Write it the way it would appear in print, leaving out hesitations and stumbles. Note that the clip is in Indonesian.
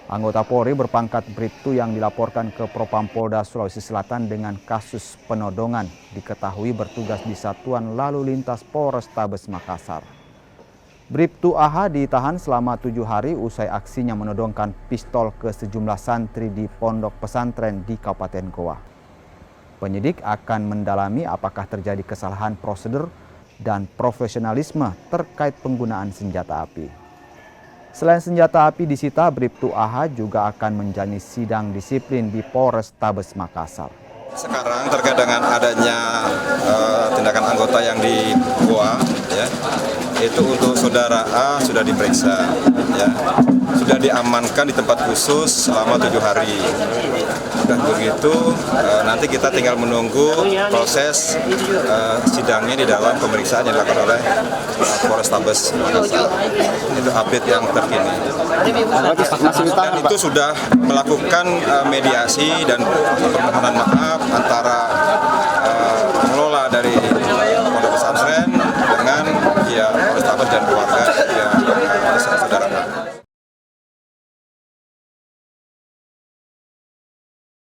Anggota Polri berpangkat Bribtu yang dilaporkan ke Propampolda Sulawesi Selatan dengan kasus penodongan diketahui bertugas di Satuan Lalu Lintas Polrestabes Makassar. Bribtu AH ditahan selama 7 hari usai aksinya menodongkan pistol ke sejumlah santri di pondok pesantren di Kabupaten Goa. Penyidik akan mendalami apakah terjadi kesalahan prosedur dan profesionalisme terkait penggunaan senjata api. Selain senjata api disita, Bribtu AH juga akan menjalani sidang disiplin di Polrestabes Makassar. Sekarang terkait dengan adanya tindakan anggota yang di Goa, ya, itu untuk saudara A sudah diperiksa, ya, sudah diamankan di tempat khusus selama 7 hari. Dan begitu nanti kita tinggal menunggu proses sidangnya di dalam pemeriksaan yang dilakukan oleh Polrestabes Makassar. Itu update yang terkini. Dan itu sudah melakukan mediasi dan permohonan maaf antara pengelola dari pondok pesantren dengan pihak Polrestabes dan keluarga yang saudara.